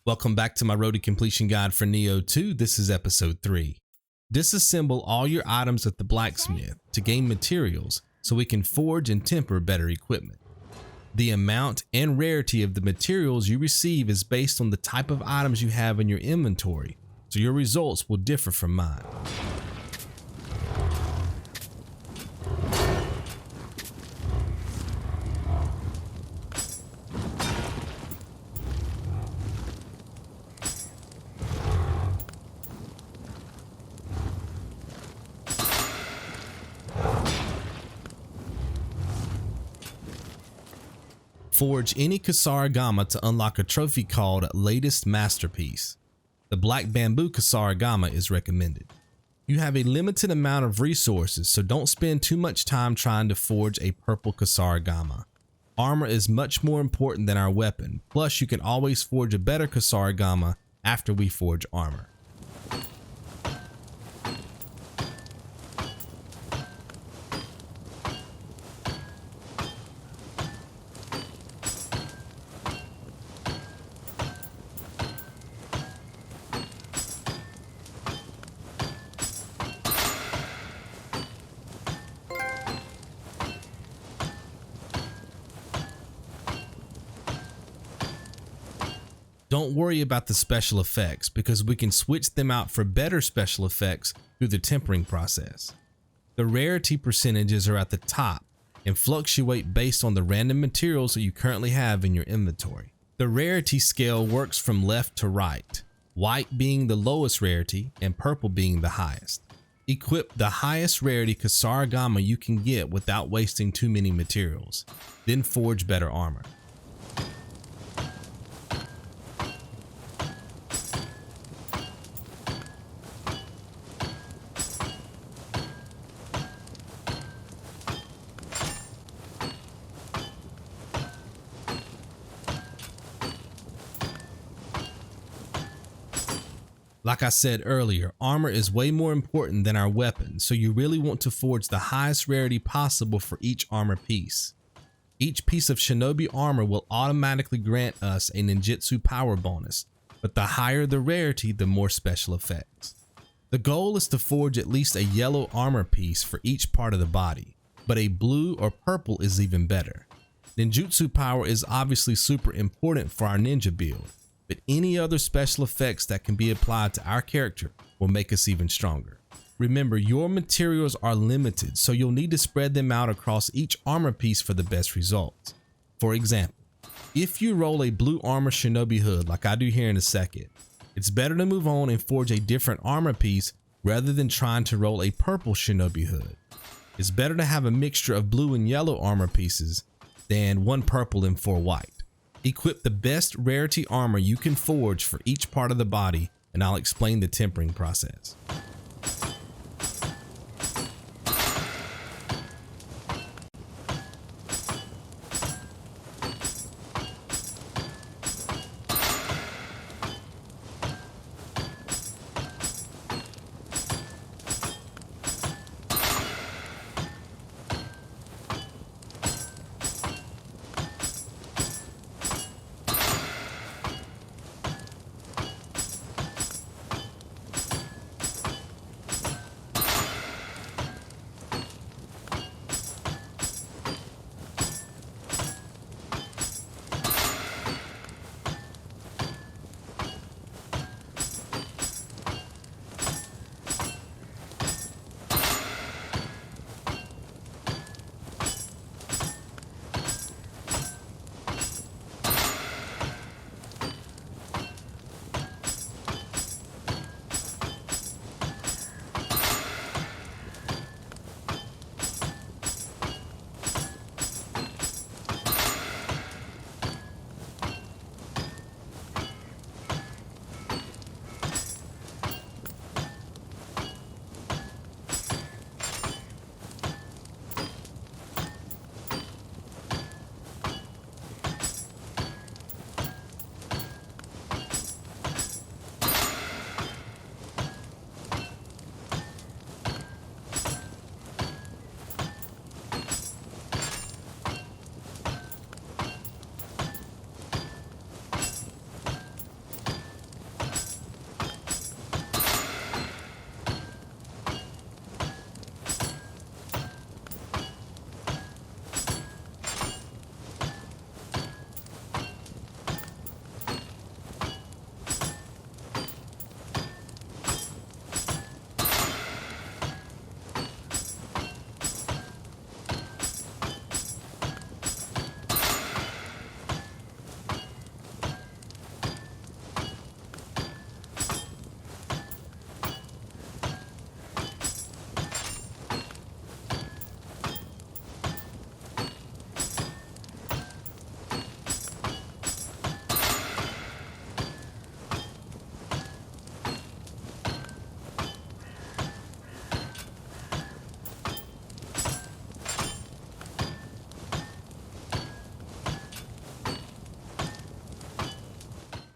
Welcome back to my road to completion guide for Nioh 2. This is episode 3. Disassemble all your items at the blacksmith to gain materials so we can forge and temper better equipment. The amount and rarity of the materials you receive is based on the type of items you have in your inventory, so your results will differ from mine. Forge any Kusarigama to unlock a trophy called Latest Masterpiece. The Black Bamboo Kusarigama is recommended. You have a limited amount of resources, so don't spend too much time trying to forge a purple Kusarigama. Armor is much more important than our weapon, plus you can always forge a better Kusarigama after we forge armor. Don't worry about the special effects because we can switch them out for better special effects through the tempering process. The rarity percentages are at the top and fluctuate based on the random materials that you currently have in your inventory. The rarity scale works from left to right, white being the lowest rarity and purple being the highest. Equip the highest rarity Kusarigama you can get without wasting too many materials, then forge better armor. Like I said earlier, armor is way more important than our weapon, so you really want to forge the highest rarity possible for each armor piece. Each piece of Shinobi armor will automatically grant us a Ninjutsu Power bonus, but the higher the rarity, the more special effects. The goal is to forge at least a yellow armor piece for each part of the body, but a blue or purple is even better. Ninjutsu Power is obviously super important for our ninja build, but any other special effects that can be applied to our character will make us even stronger. Remember, your materials are limited, so you'll need to spread them out across each armor piece for the best results. For example, if you roll a blue armor Shinobi Hood like I do here in a second, it's better to move on and forge a different armor piece rather than trying to roll a purple Shinobi Hood. It's better to have a mixture of blue and yellow armor pieces than one purple and 4 white. Equip the best rarity armor you can forge for each part of the body, and I'll explain the tempering process.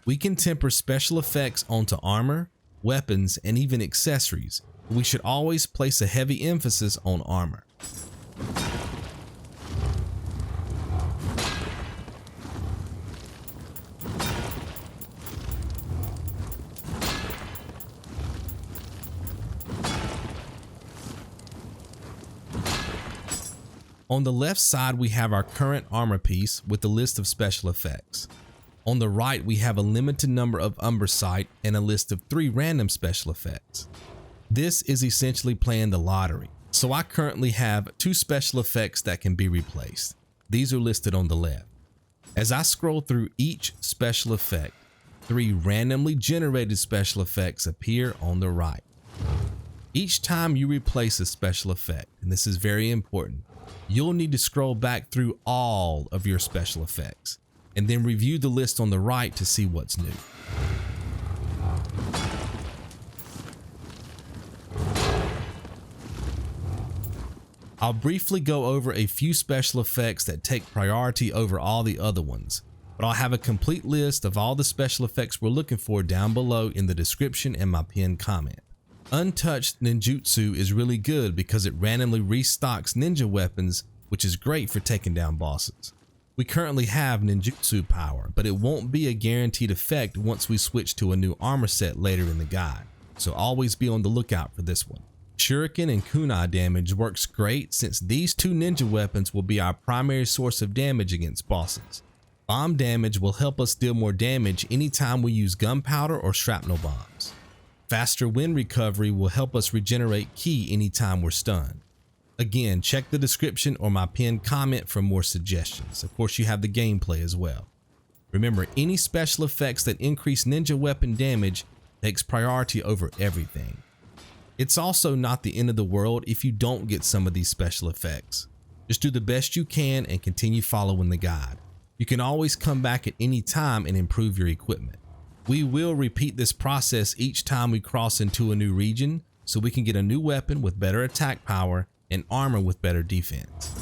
We can temper special effects onto armor, weapons, and even accessories, but we should always place a heavy emphasis on armor. On the left side, we have our current armor piece with the list of special effects. On the right, we have a limited number of Umbrasight and a list of 3 random special effects. This is essentially playing the lottery. So I currently have 2 special effects that can be replaced. These are listed on the left. As I scroll through each special effect, 3 randomly generated special effects appear on the right. Each time you replace a special effect, and this is very important, you'll need to scroll back through all of your special effects and then review the list on the right to see what's new. I'll briefly go over a few special effects that take priority over all the other ones, but I'll have a complete list of all the special effects we're looking for down below in the description and my pinned comment. Untouched Ninjutsu is really good because it randomly restocks ninja weapons, which is great for taking down bosses. We currently have Ninjutsu Power, but it won't be a guaranteed effect once we switch to a new armor set later in the guide, so always be on the lookout for this one. Shuriken and Kunai Damage works great since these 2 ninja weapons will be our primary source of damage against bosses. Bomb Damage will help us deal more damage anytime we use gunpowder or shrapnel bombs. Faster wind recovery will help us regenerate ki anytime we're stunned. Again, check the description or my pinned comment for more suggestions. Of course, you have the gameplay as well. Remember, any special effects that increase ninja weapon damage takes priority over everything. It's also not the end of the world if you don't get some of these special effects. Just do the best you can and continue following the guide. You can always come back at any time and improve your equipment. We will repeat this process each time we cross into a new region so we can get a new weapon with better attack power and armor with better defense.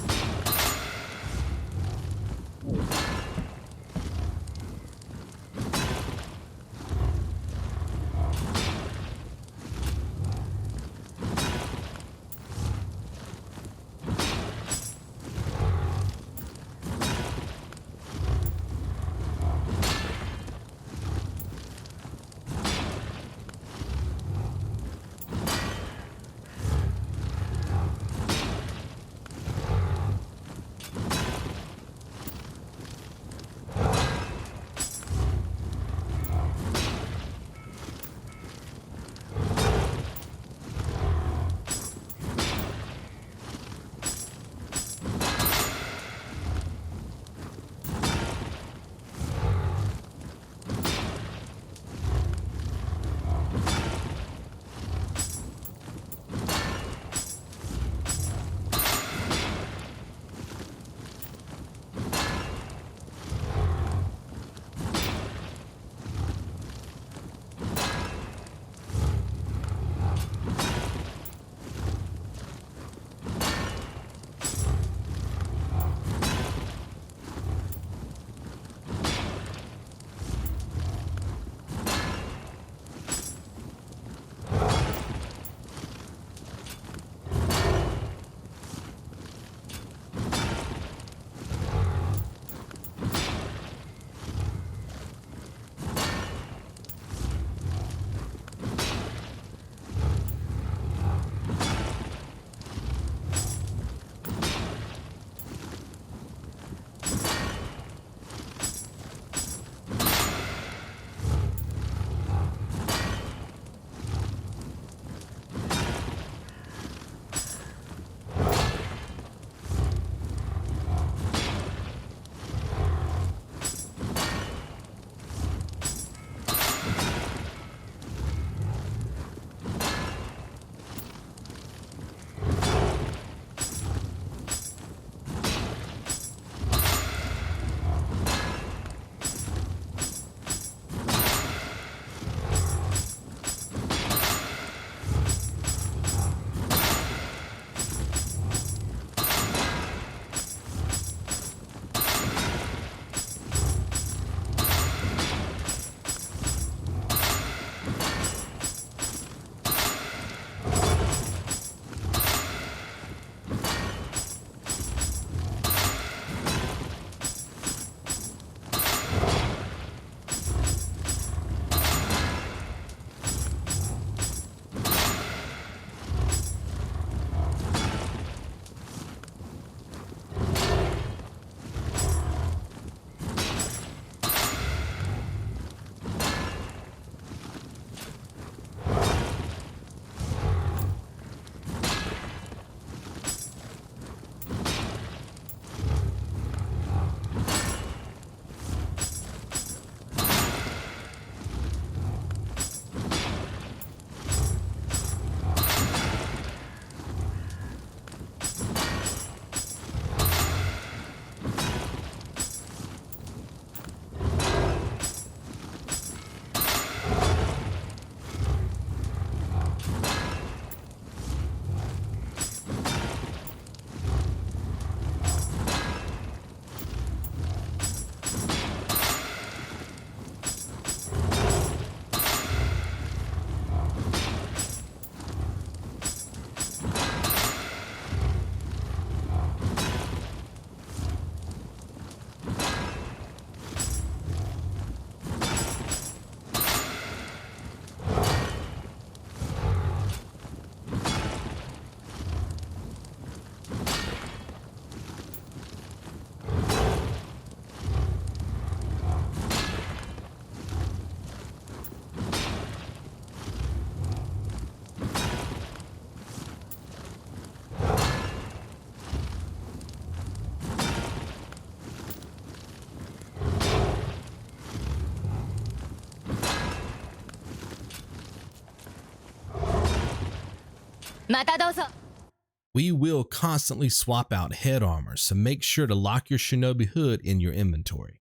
We will constantly swap out head armor, so make sure to lock your Shinobi Hood in your inventory.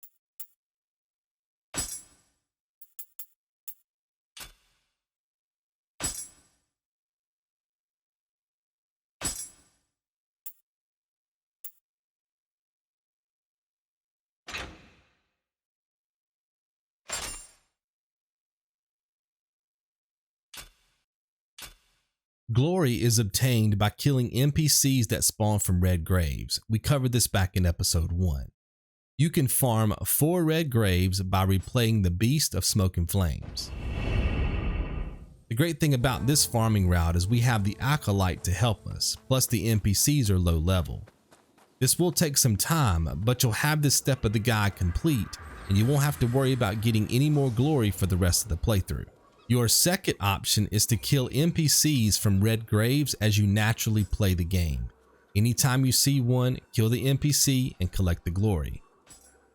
Glory is obtained by killing NPCs that spawn from red graves. We covered this back in episode 1. You can farm 4 red graves by replaying the Beast of Smoke and Flames. The great thing about this farming route is we have the Acolyte to help us, plus the NPCs are low level. This will take some time, but you'll have this step of the guide complete and you won't have to worry about getting any more glory for the rest of the playthrough. Your second option is to kill NPCs from red graves as you naturally play the game. Anytime you see one, kill the NPC and collect the glory.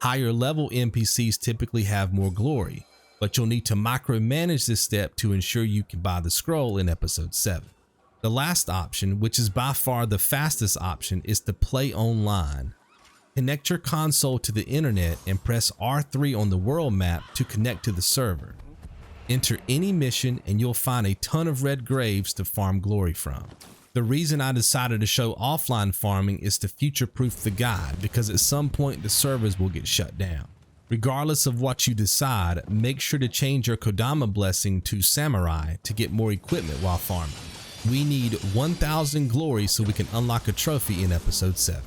Higher level NPCs typically have more glory, but you'll need to micromanage this step to ensure you can buy the scroll in episode 7. The last option, which is by far the fastest option, is to play online. Connect your console to the internet and press R3 on the world map to connect to the server. Enter any mission and you'll find a ton of red graves to farm glory from. The reason I decided to show offline farming is to future-proof the guide, because at some point the servers will get shut down. Regardless of what you decide, make sure to change your Kodama blessing to Samurai to get more equipment while farming. We need 1000 glory so we can unlock a trophy in episode 7.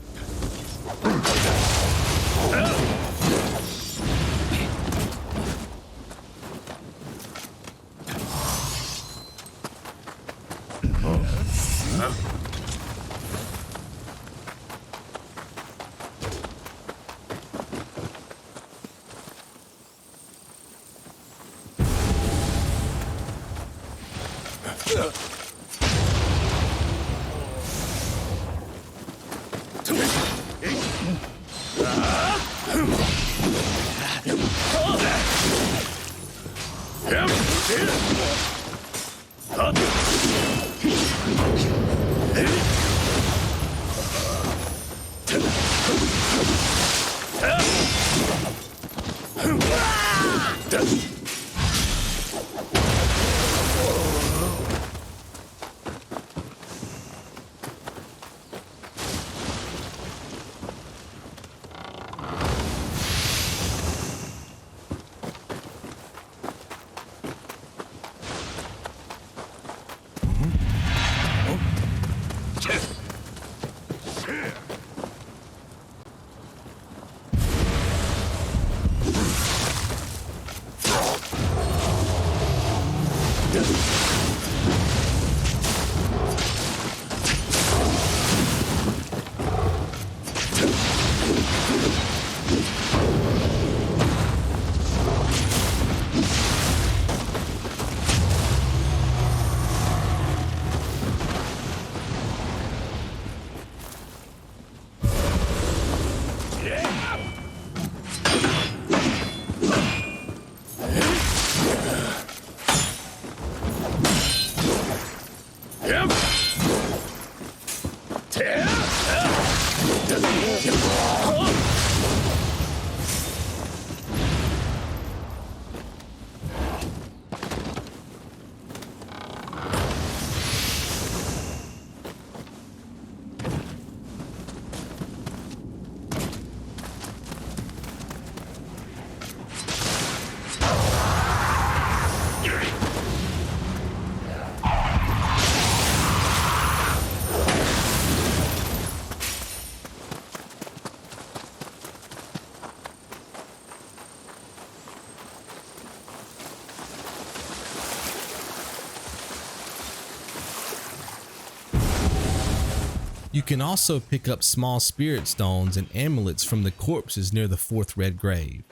You can also pick up small spirit stones and amulets from the corpses near the 4th red grave.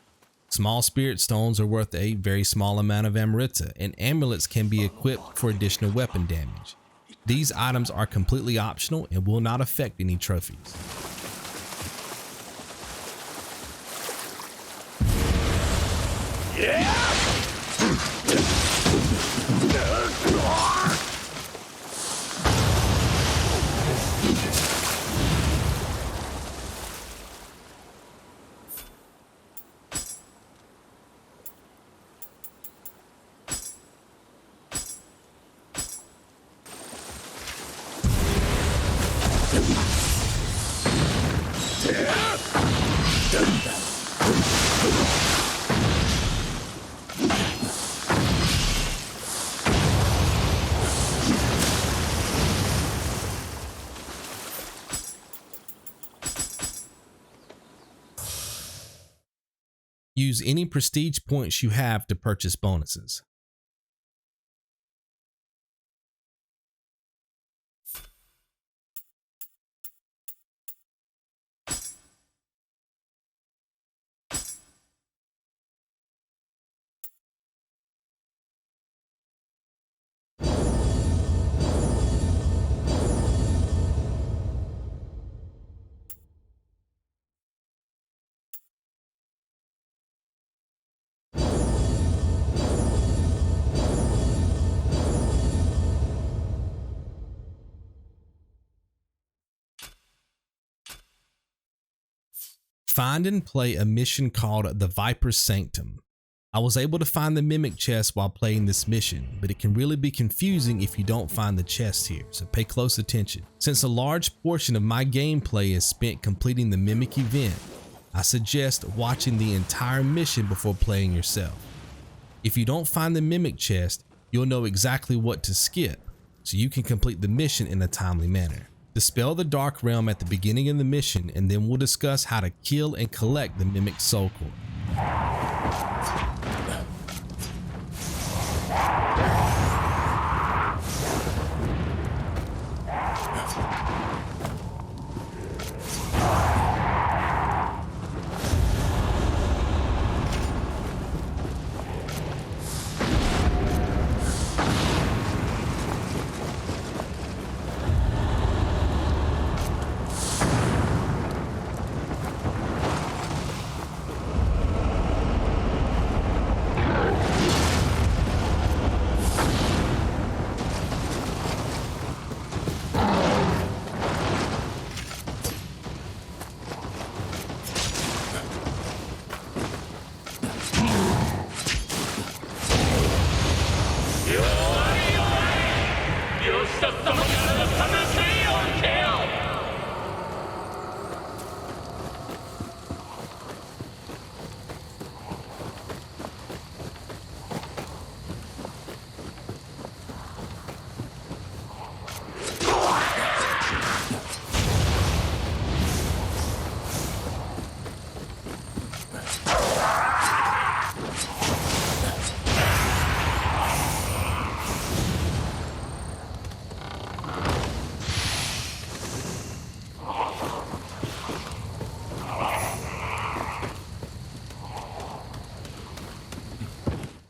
Small spirit stones are worth a very small amount of Amrita, and amulets can be equipped for additional weapon damage. These items are completely optional and will not affect any trophies. Use any prestige points you have to purchase bonuses. Find and play a mission called the Viper's Sanctum. I was able to find the Mimic chest while playing this mission, but it can really be confusing if you don't find the chest here, so pay close attention. Since a large portion of my gameplay is spent completing the Mimic event, I suggest watching the entire mission before playing yourself. If you don't find the Mimic chest, you'll know exactly what to skip, so you can complete the mission in a timely manner. Dispel the Dark Realm at the beginning of the mission, and then we'll discuss how to kill and collect the Mimic Soul Core.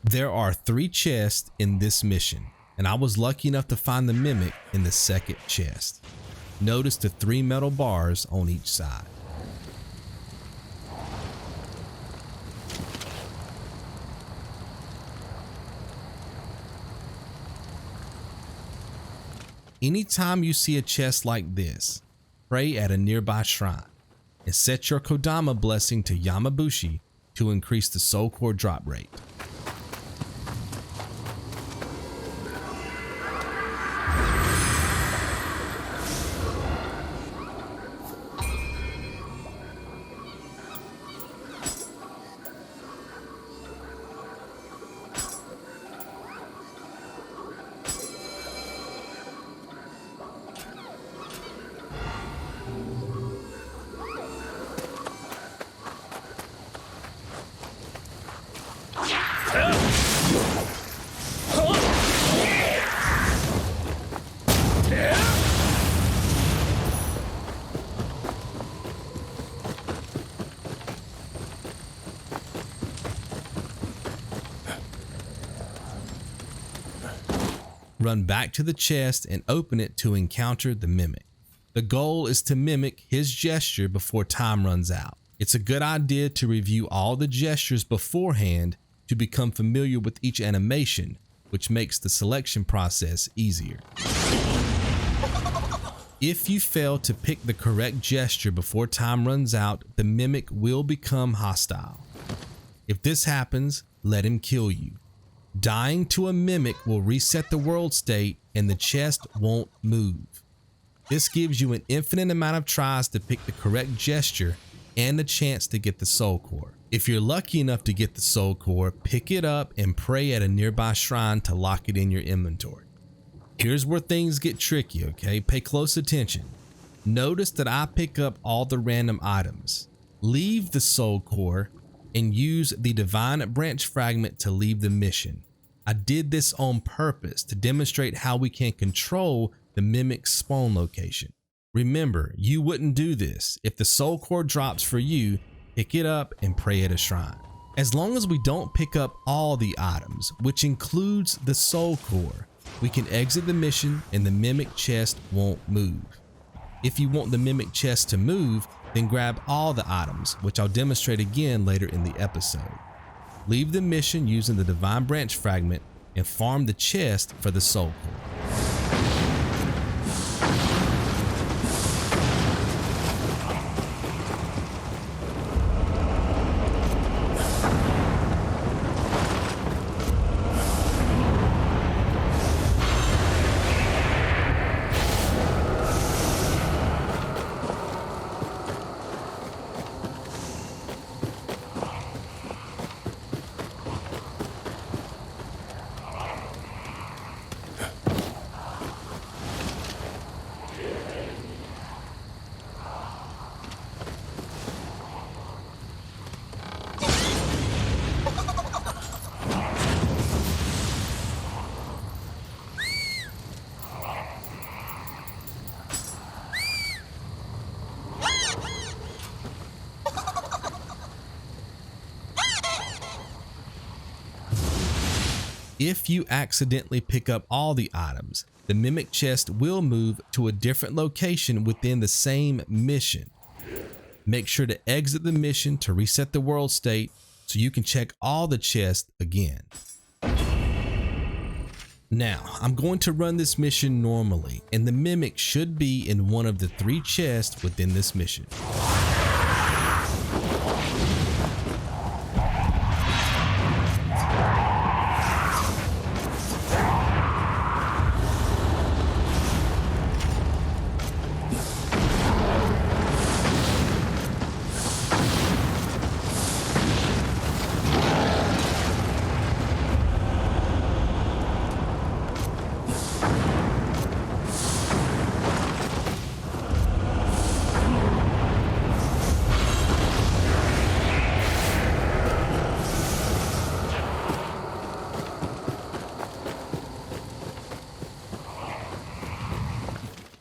There are 3 chests in this mission, and I was lucky enough to find the Mimic in the second chest. Notice the 3 metal bars on each side. Anytime you see a chest like this, pray at a nearby shrine and set your Kodama blessing to Yamabushi to increase the soul core drop rate. Run back to the chest and open it to encounter the Mimic. The goal is to mimic his gesture before time runs out. It's a good idea to review all the gestures beforehand to become familiar with each animation, which makes the selection process easier. If you fail to pick the correct gesture before time runs out, the Mimic will become hostile. If this happens, let him kill you. Dying to a Mimic will reset the world state and the chest won't move. This gives you an infinite amount of tries to pick the correct gesture and a chance to get the soul core. If you're lucky enough to get the soul core, pick it up and pray at a nearby shrine to lock it in your inventory. Here's where things get tricky, okay? Pay close attention. Notice that I pick up all the random items. Leave the soul core, and use the Divine Branch Fragment to leave the mission. I did this on purpose to demonstrate how we can control the Mimic's spawn location. Remember, you wouldn't do this. If the Soul Core drops for you, pick it up and pray at a shrine. As long as we don't pick up all the items, which includes the Soul Core, we can exit the mission and the Mimic Chest won't move. If you want the Mimic Chest to move, then grab all the items, which I'll demonstrate again later in the episode. Leave the mission using the Divine Branch Fragment and farm the chest for the Soul Core. If you accidentally pick up all the items, the Mimic Chest will move to a different location within the same mission. Make sure to exit the mission to reset the world state so you can check all the chests again. Now, I'm going to run this mission normally, and the Mimic should be in one of the 3 chests within this mission.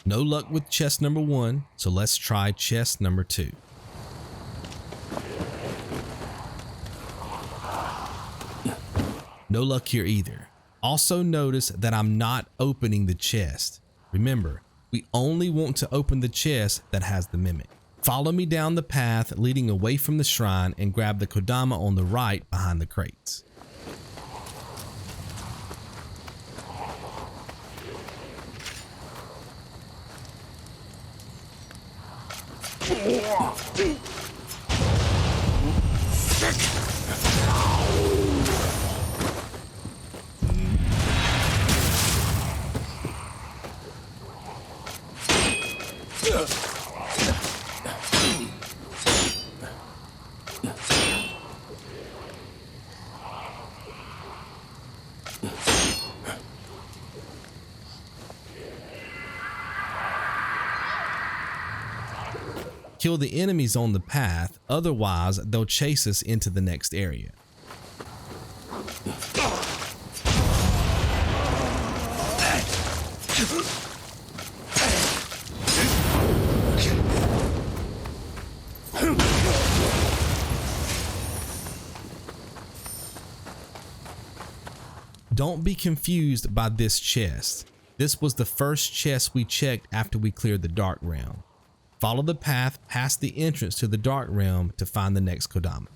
No luck with chest number 1, so let's try chest number 2. No luck here either. Also notice that I'm not opening the chest. Remember, we only want to open the chest that has the Mimic. Follow me down the path leading away from the shrine and grab the Kodama on the right behind the crates. Kill the enemies on the path, otherwise they'll chase us into the next area. Don't be confused by this chest. This was the first chest we checked after we cleared the Dark Realm. Follow the path past the entrance to the Dark Realm to find the next Kodama.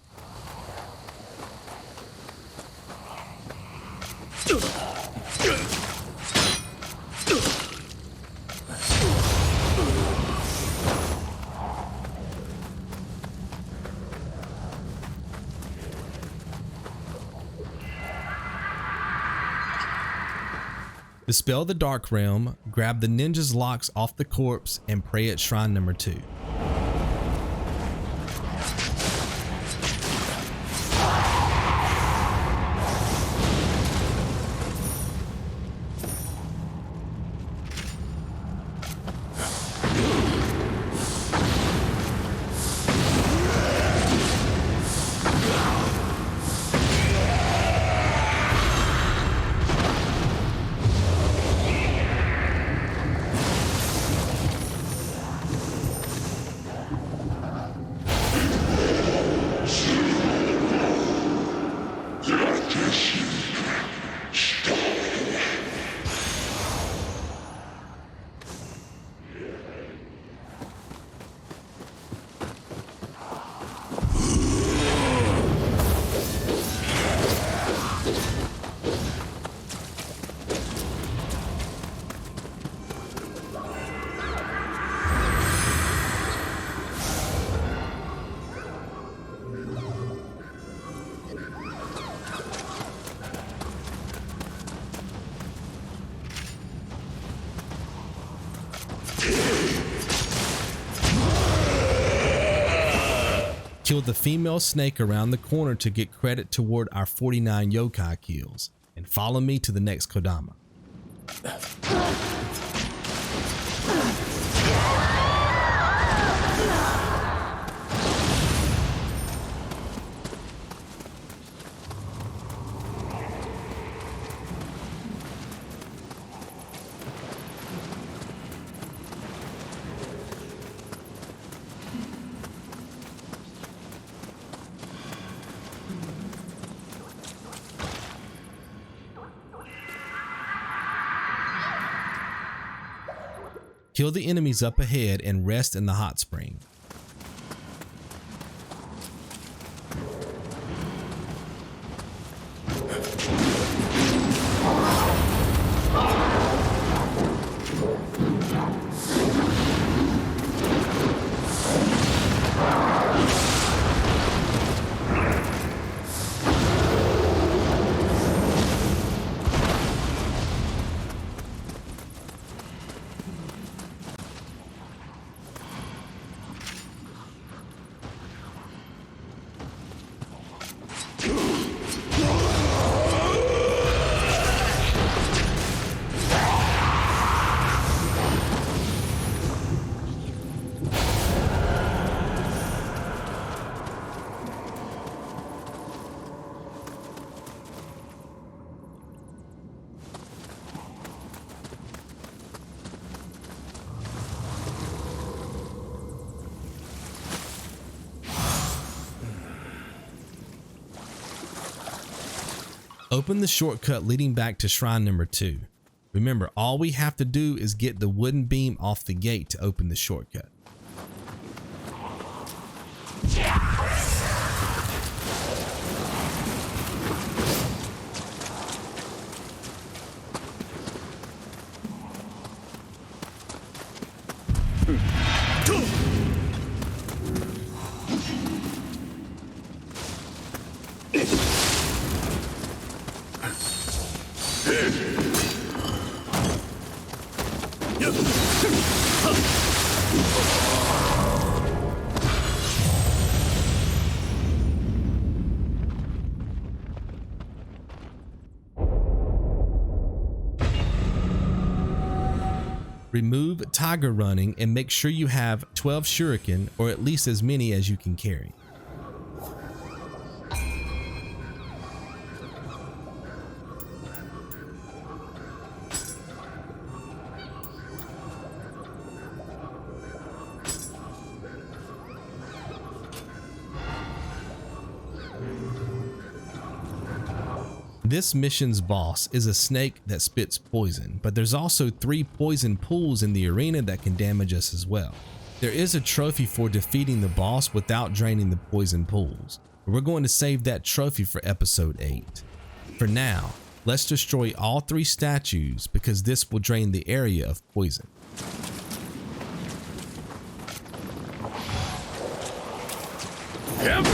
Dispel the Dark Realm, grab the ninja's locks off the corpse, and pray at shrine number 2. Kill the female snake around the corner to get credit toward our 49 yokai kills, and follow me to the next Kodama. Kill the enemies up ahead and rest in the hot spring. Open the shortcut leading back to shrine number 2. Remember, all we have to do is get the wooden beam off the gate to open the shortcut. Remove tiger running and make sure you have 12 shuriken, or at least as many as you can carry. This mission's boss is a snake that spits poison, but there's also 3 poison pools in the arena that can damage us as well. There is a trophy for defeating the boss without draining the poison pools, but we're going to save that trophy for episode 8. For now, let's destroy all 3 statues because this will drain the area of poison. Yep.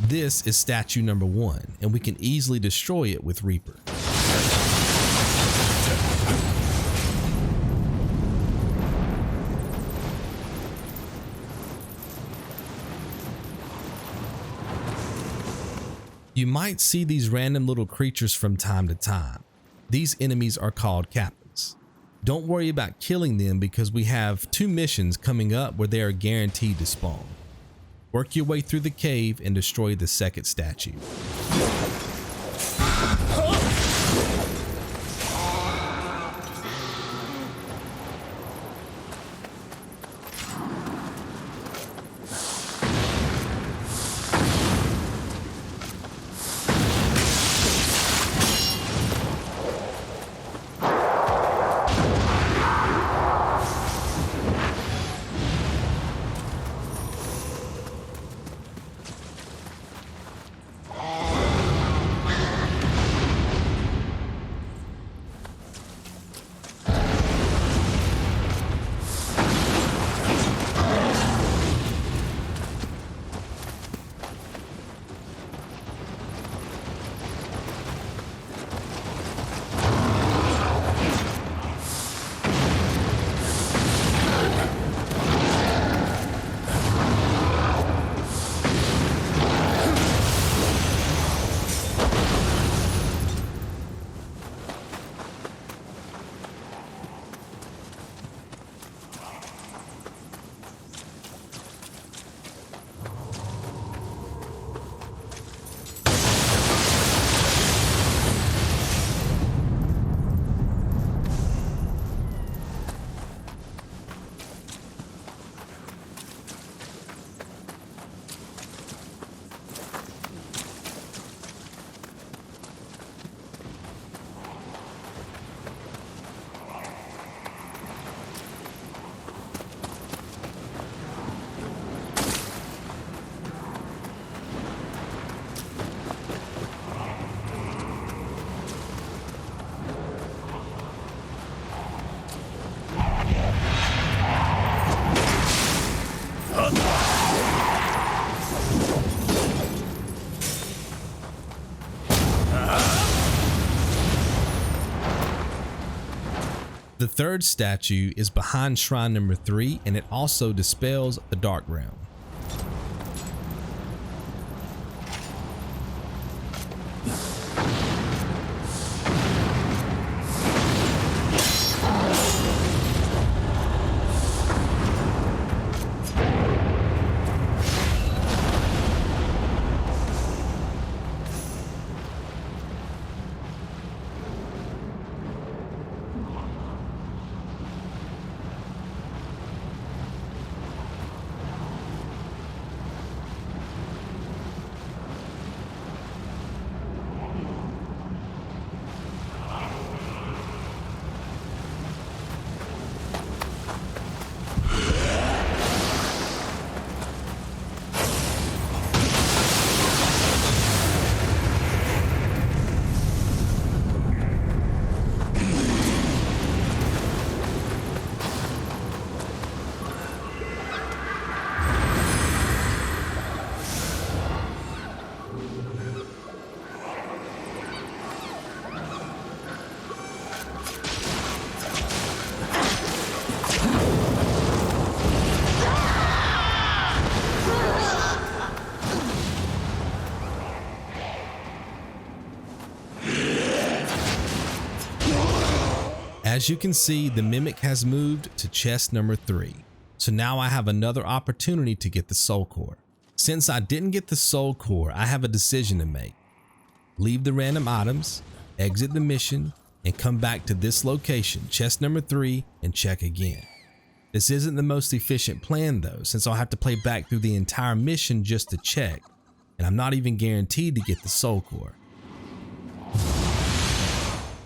This is statue number 1, and we can easily destroy it with Reaper. You might see these random little creatures from time to time. These enemies are called kappas. Don't worry about killing them because we have 2 missions coming up where they are guaranteed to spawn. Work your way through the cave and destroy the second statue. The third statue is behind shrine number 3, and it also dispels the Dark Realm. As you can see, the Mimic has moved to chest number 3. So now I have another opportunity to get the Soul Core. Since I didn't get the Soul Core, I have a decision to make. Leave the random items, exit the mission, and come back to this location, chest number 3, and check again. This isn't the most efficient plan though, since I'll have to play back through the entire mission just to check, and I'm not even guaranteed to get the Soul Core.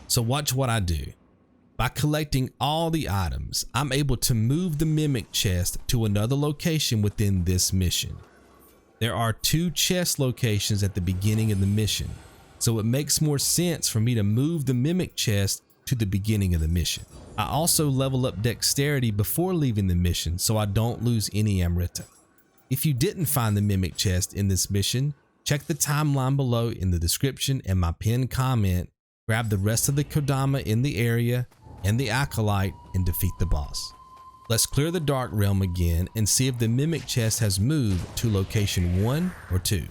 So watch what I do. By collecting all the items, I'm able to move the Mimic chest to another location within this mission. There are 2 chest locations at the beginning of the mission, so it makes more sense for me to move the Mimic chest to the beginning of the mission. I also level up Dexterity before leaving the mission so I don't lose any Amrita. If you didn't find the Mimic chest in this mission, check the timeline below in the description and my pinned comment, grab the rest of the Kodama in the area and the Acolyte and defeat the boss. Let's clear the Dark Realm again and see if the Mimic chest has moved to location 1 or 2.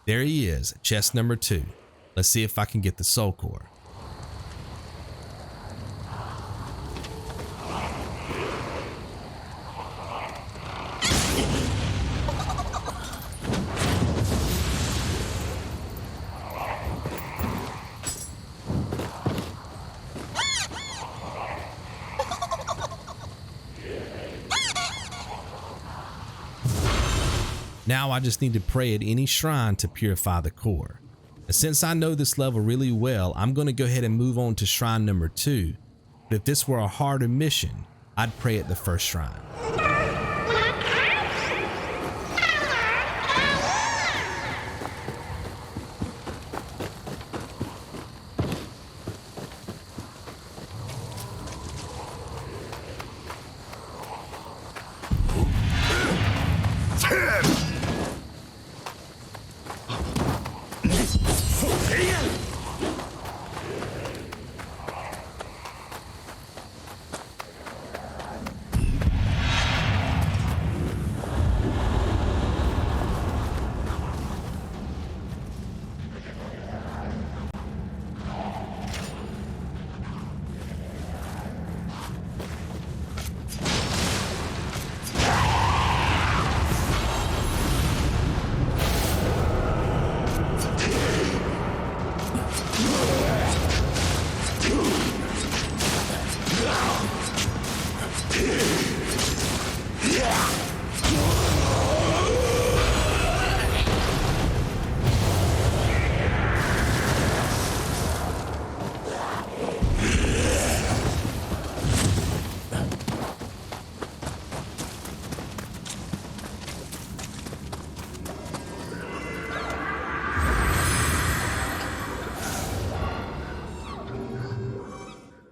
There he is, chest number 2. Let's see if I can get the Soul Core. Now I just need to pray at any shrine to purify the core. And since I know this level really well, I'm going to go ahead and move on to shrine number 2. But if this were a harder mission, I'd pray at the first shrine.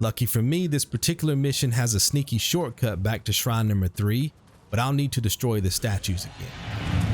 Lucky for me, this particular mission has a sneaky shortcut back to shrine number 3, but I'll need to destroy the statues again.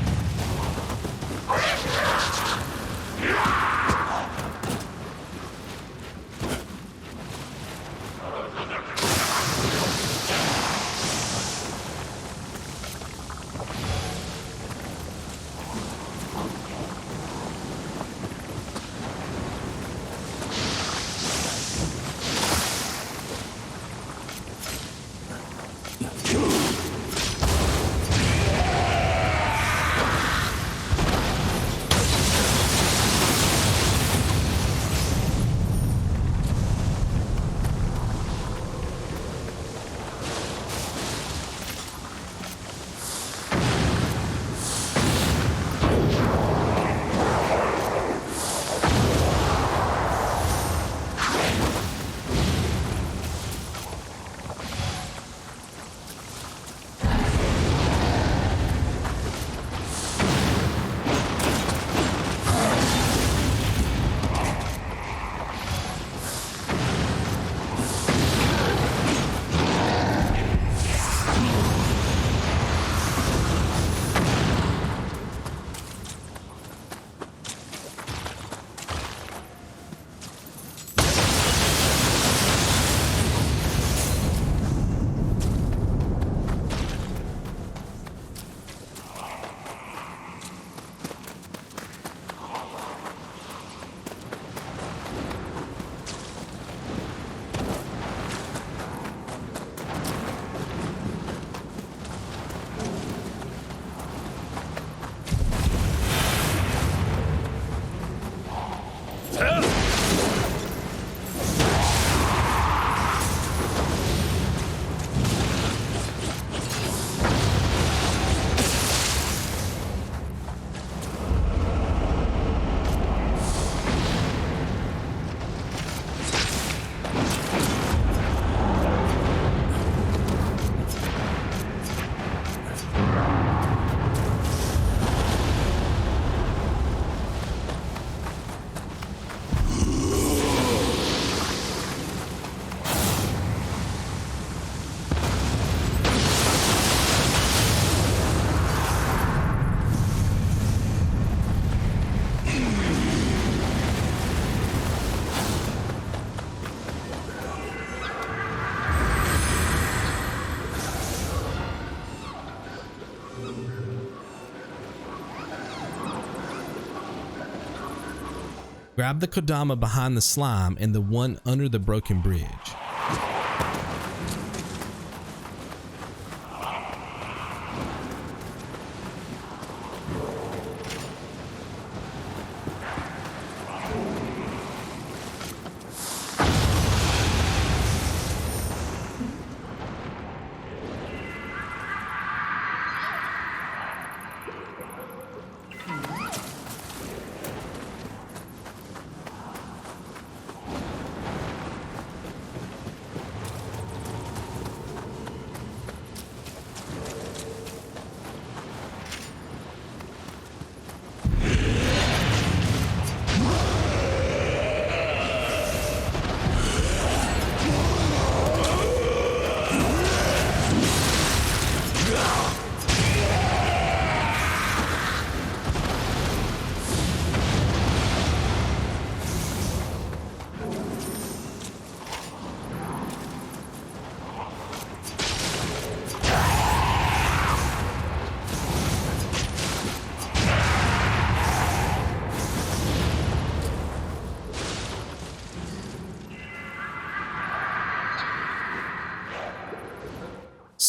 Grab the Kodama behind the slime and the one under the broken bridge.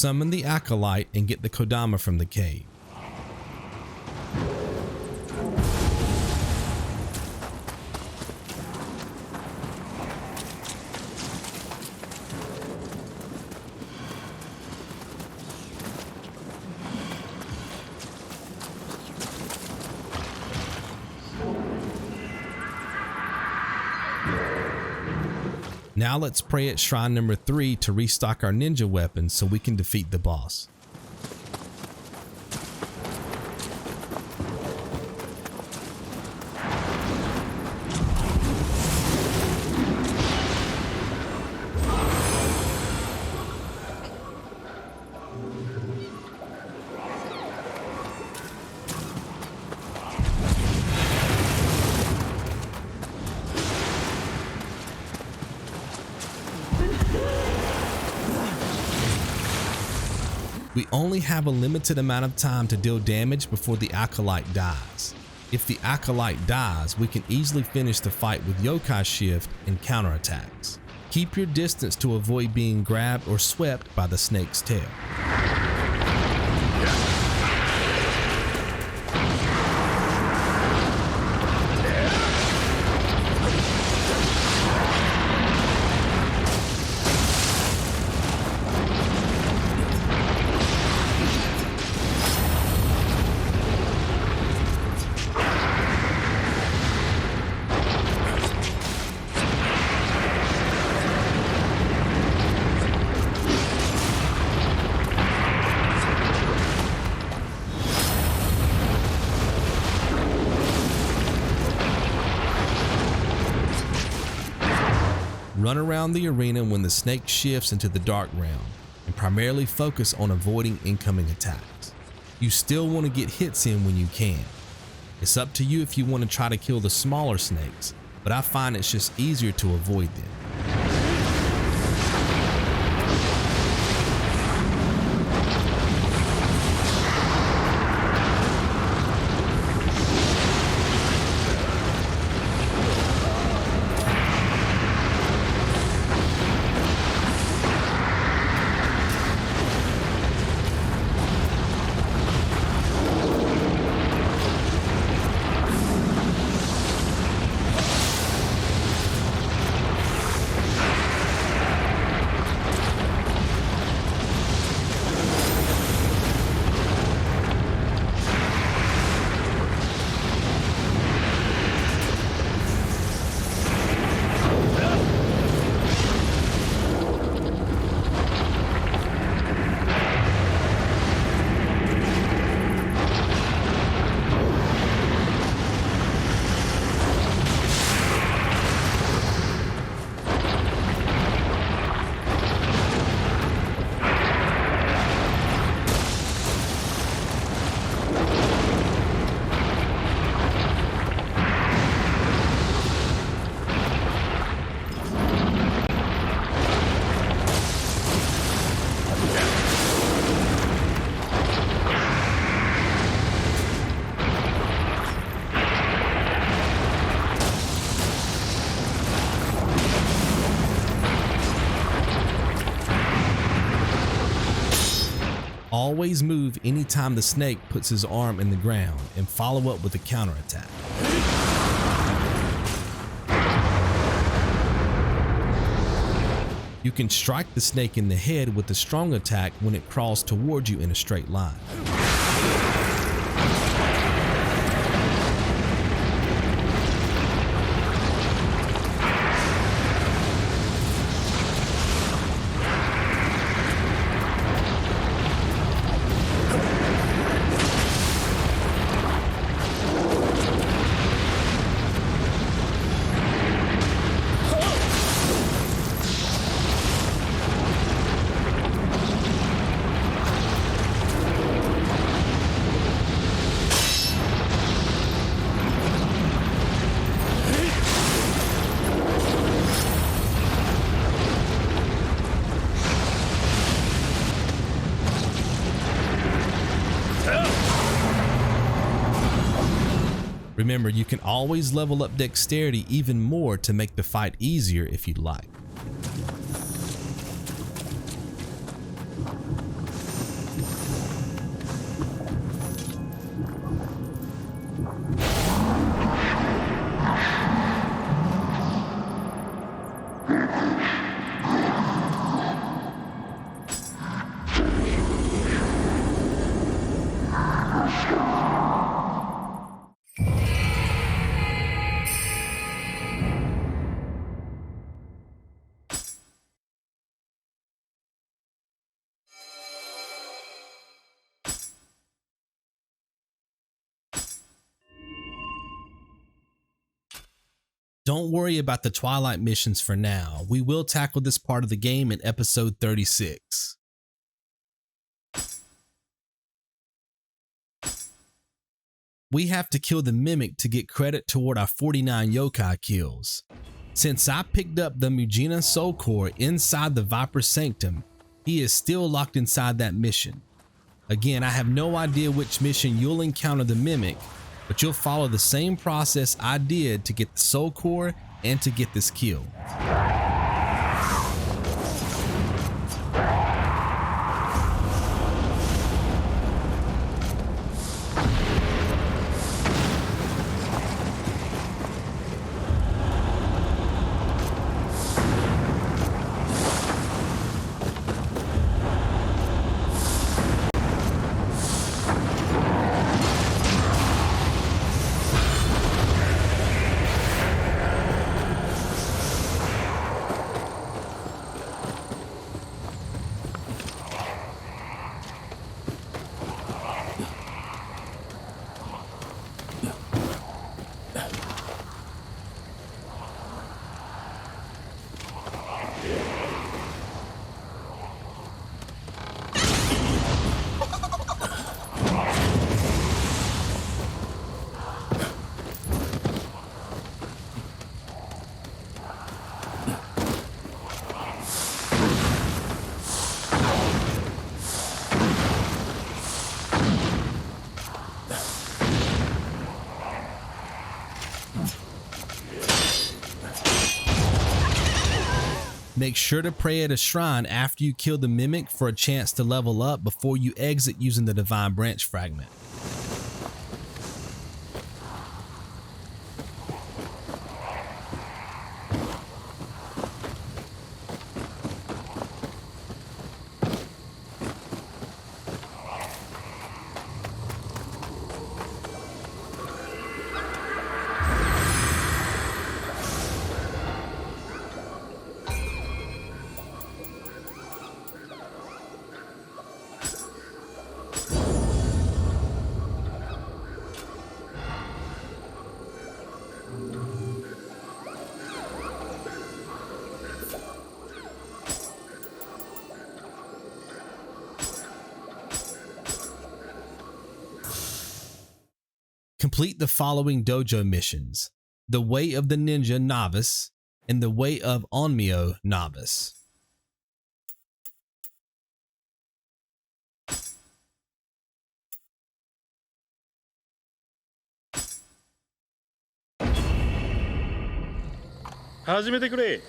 Summon the Acolyte and get the Kodama from the cave. Now let's pray at shrine number 3 to restock our ninja weapons so we can defeat the boss. We only have a limited amount of time to deal damage before the Acolyte dies. If the Acolyte dies, we can easily finish the fight with Yokai Shift and counterattacks. Keep your distance to avoid being grabbed or swept by the snake's tail. Run around the arena when the snake shifts into the dark realm and primarily focus on avoiding incoming attacks. You still want to get hits in when you can. It's up to you if you want to try to kill the smaller snakes, but I find it's just easier to avoid them. Always move anytime the snake puts his arm in the ground and follow up with a counterattack. You can strike the snake in the head with a strong attack when it crawls towards you in a straight line. Remember, you can always level up Dexterity even more to make the fight easier if you'd like. Don't worry about the Twilight missions for now. We will tackle this part of the game in episode 36. We have to kill the Mimic to get credit toward our 49 yokai kills. Since I picked up the Mujina Soul Core inside the Viper Sanctum, he is still locked inside that mission. Again, I have no idea which mission you'll encounter the Mimic, but you'll follow the same process I did to get the Soul Core and to get this kill. Make sure to pray at a shrine after you kill the Mimic for a chance to level up before you exit using the Divine Branch Fragment. Complete the following dojo missions: the Way of the Ninja Novice and the Way of Onmyo Novice. Hajimete kure.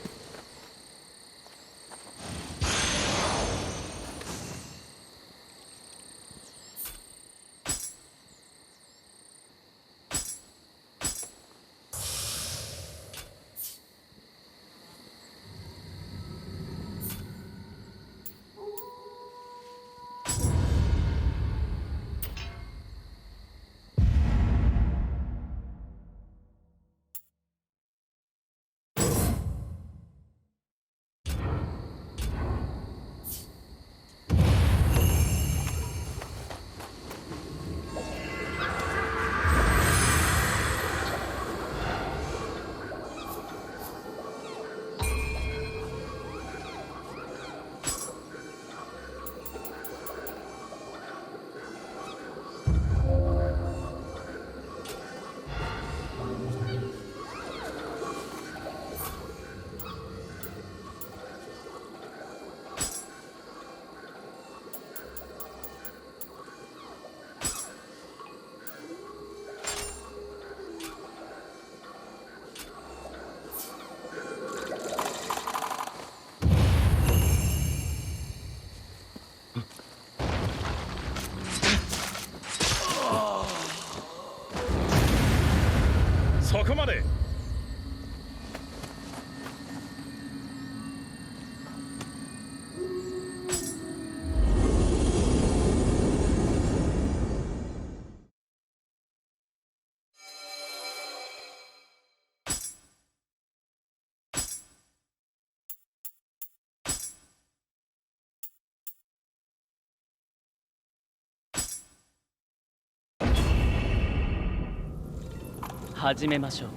そこまで。始めましょう。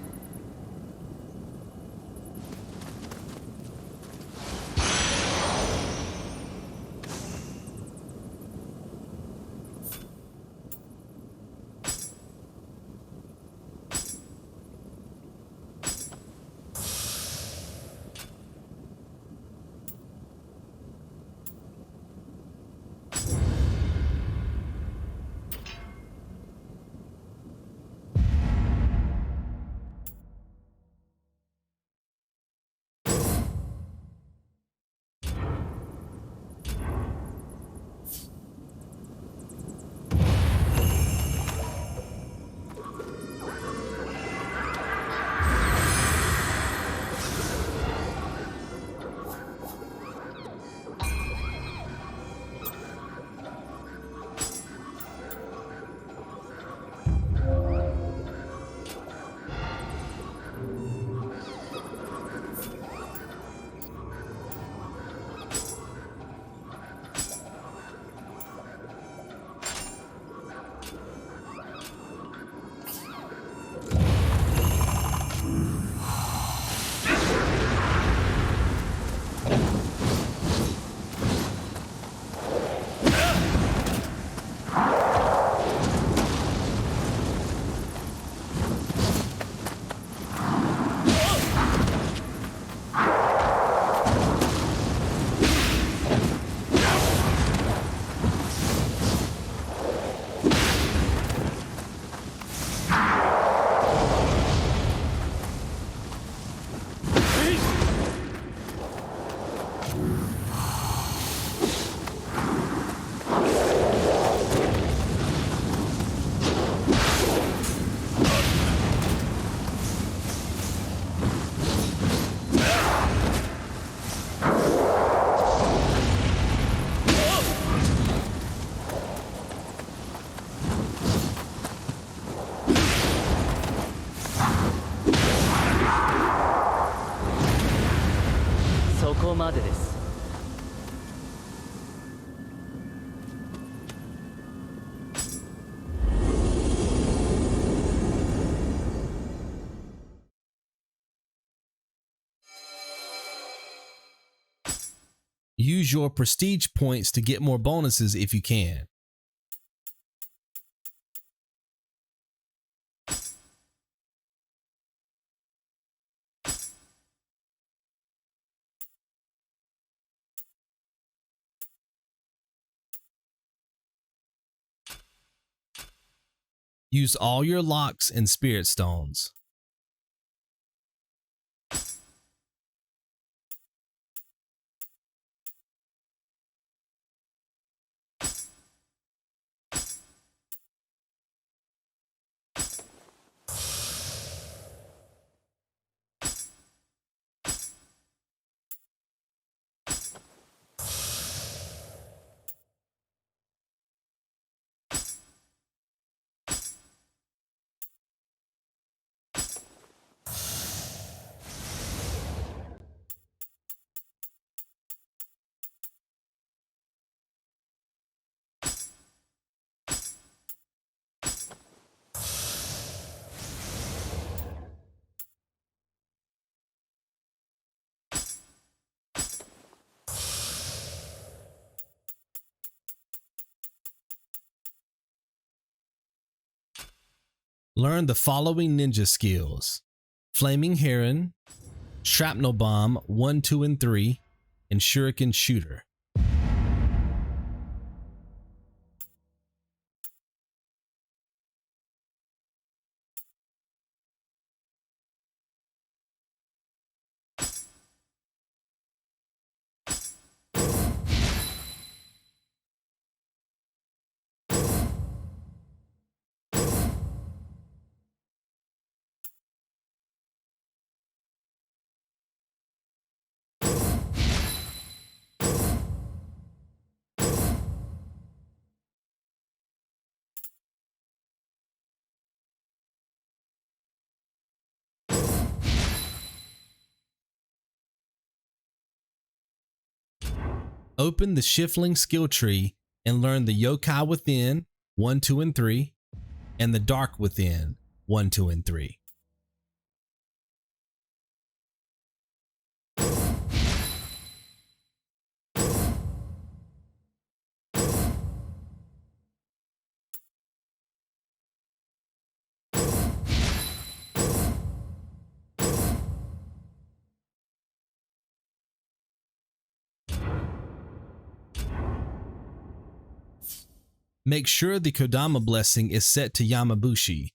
こまでです。Use your prestige points to get more bonuses if you can. Use all your locks and spirit stones. Learn the following ninja skills: Flaming Heron, Shrapnel Bomb 1, 2, and 3, and Shuriken Shooter. Open the Shifling skill tree and learn the Yokai Within 1, 2, and 3, and the Dark Within 1, 2, and 3. Make sure the Kodama blessing is set to Yamabushi.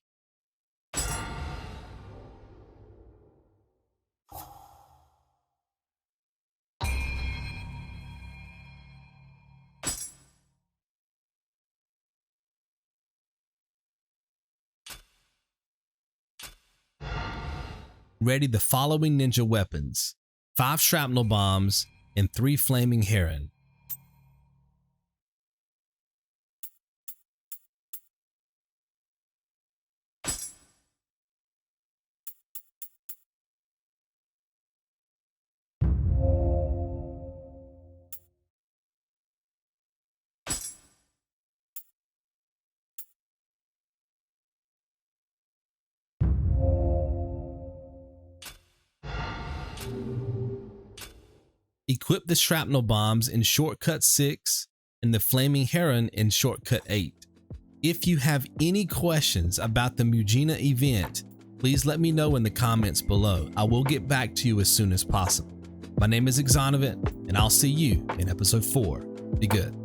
Ready the following ninja weapons: 5 shrapnel bombs and 3 flaming heron. Equip the shrapnel bombs in shortcut 6 and the flaming heron in shortcut 8. If you have any questions about the Mujina event, please let me know in the comments below. I will get back to you as soon as possible. My name is Exonovit, and I'll see you in episode 4. Be good.